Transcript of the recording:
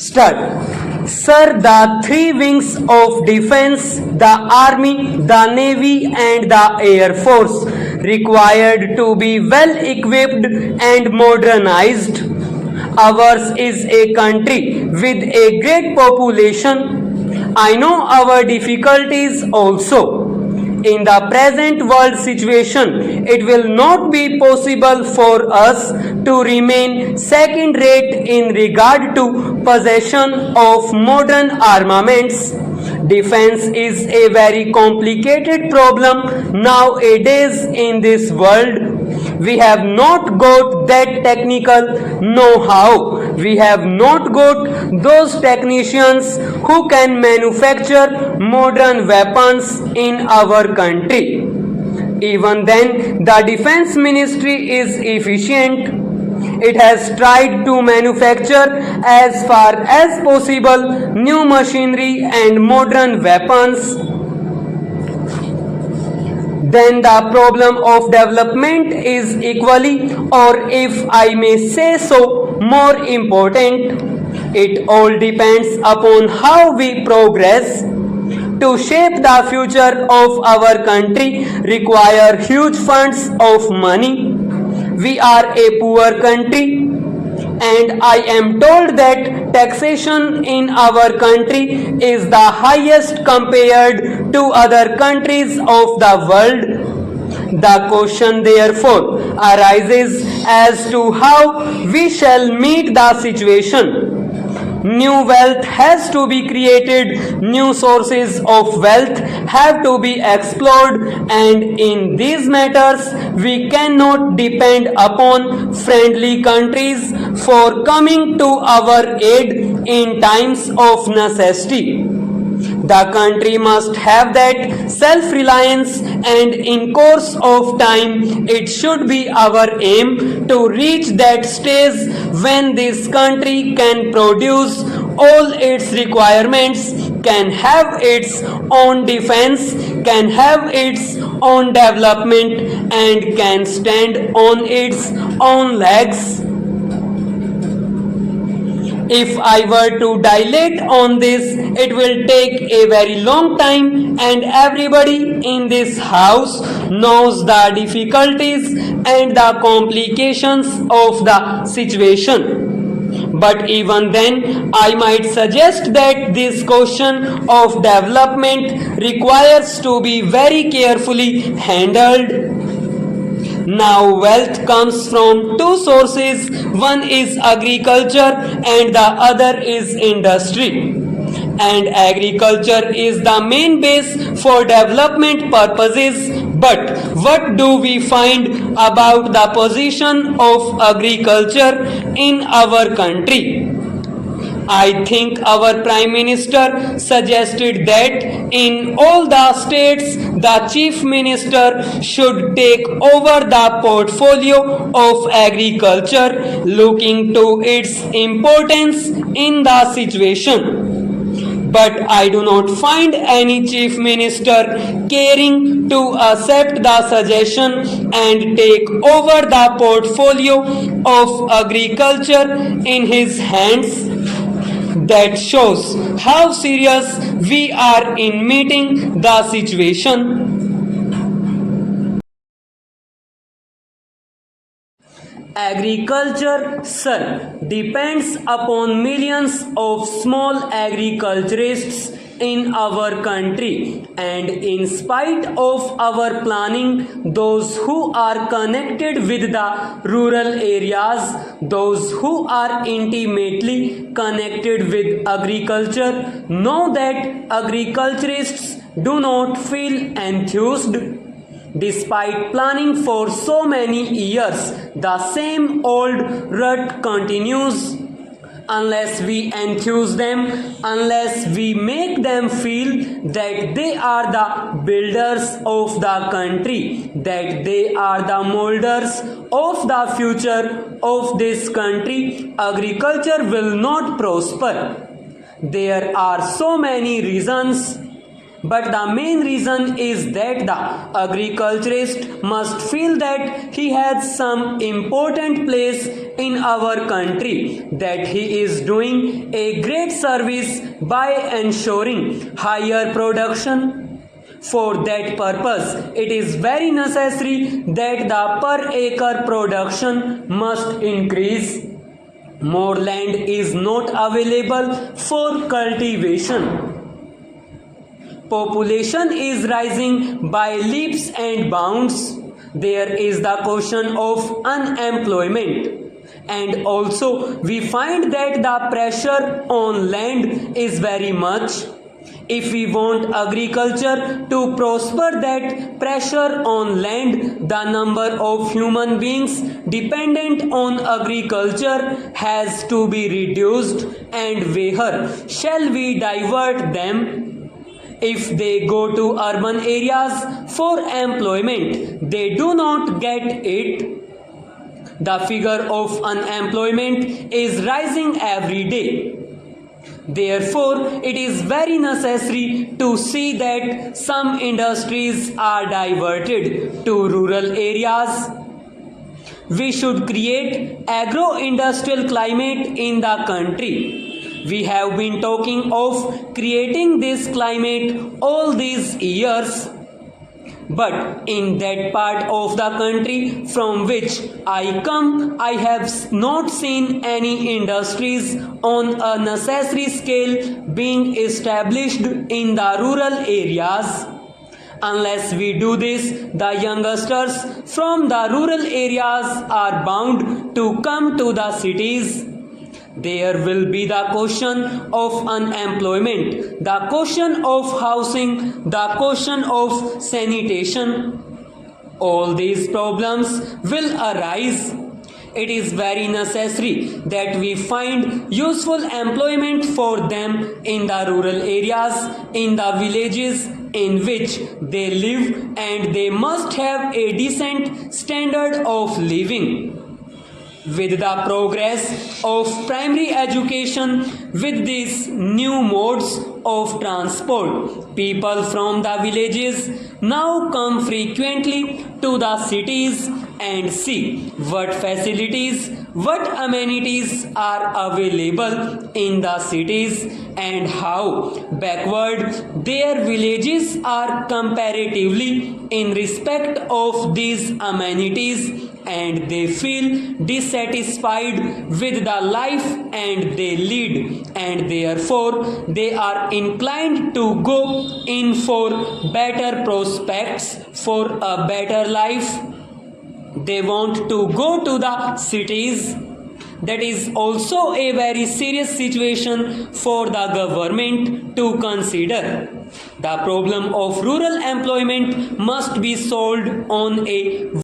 Start. Sir, the three wings of defense, the army, the navy, and the air force, required to be well equipped and modernized. Ours is a country with a great population. I know our difficulties also. In the present world situation, it will not be possible for us to remain second rate in regard to possession of modern armaments. Defense is a very complicated problem nowadays in this world. We have not got that technical know-how. We have not got those technicians who can manufacture modern weapons in our country. Even then, the defense ministry is efficient. It has tried to manufacture as far as possible new machinery and modern weapons. Then the problem of development is equally, or if I may say so, more important. It all depends upon how we progress. To shape the future of our country require huge funds of money. We are a poor country, and I am told that taxation in our country is the highest compared to other countries of the world. The question therefore arises as to how we shall meet the situation. New wealth has to be created, new sources of wealth have to be explored, and in these matters we cannot depend upon friendly countries for coming to our aid in times of necessity. The country must have that self-reliance, and in course of time it should be our aim to reach that stage when this country can produce all its requirements, can have its own defense, can have its own development, and can stand on its own legs. If I were to dilate on this, it will take a very long time, and everybody in this house knows the difficulties and the complications of the situation. But even then, I might suggest that this question of development requires to be very carefully handled. Now wealth comes from two sources, one is agriculture and the other is industry. And agriculture is the main base for development purposes. But what do we find about the position of agriculture in our country? I think our Prime Minister suggested that in all the states the Chief Minister should take over the portfolio of agriculture, looking to its importance in the situation. But I do not find any Chief Minister caring to accept the suggestion and take over the portfolio of agriculture in his hands. That shows how serious we are in meeting the situation. Agriculture, sir, depends upon millions of small agriculturists in our country, and in spite of our planning, those who are connected with the rural areas, those who are intimately connected with agriculture, know that agriculturists do not feel enthused. Despite planning for so many years, the same old rut continues. Unless we enthuse them, unless we make them feel that they are the builders of the country, that they are the molders of the future of this country, agriculture will not prosper. There are so many reasons. But the main reason is that the agriculturist must feel that he has some important place in our country, that he is doing a great service by ensuring higher production. For that purpose, it is very necessary that the per acre production must increase. More land is not available for cultivation. Population is rising by leaps and bounds. There is the question of unemployment. And also we find that the pressure on land is very much. If we want agriculture to prosper, that pressure on land, the number of human beings dependent on agriculture has to be reduced. And where shall we divert them? If they go to urban areas for employment, they do not get it. The figure of unemployment is rising every day. Therefore, it is very necessary to see that some industries are diverted to rural areas. We should create agro-industrial climate in the country. We have been talking of creating this climate all these years. But in that part of the country from which I come, I have not seen any industries on a necessary scale being established in the rural areas. Unless we do this, the youngsters from the rural areas are bound to come to the cities. There will be the question of unemployment, the question of housing, the question of sanitation. All these problems will arise. It is very necessary that we find useful employment for them in the rural areas, in the villages in which they live, and they must have a decent standard of living. With the progress of primary education, with these new modes of transport, people from the villages now come frequently to the cities and see what facilities, what amenities are available in the cities and how backward their villages are comparatively in respect of these amenities, and they feel dissatisfied with the life and they lead, and therefore they are inclined to go in for better prospects, for a better life. They want to go to the cities. That is also a very serious situation for the government to consider. The problem of rural employment must be solved on a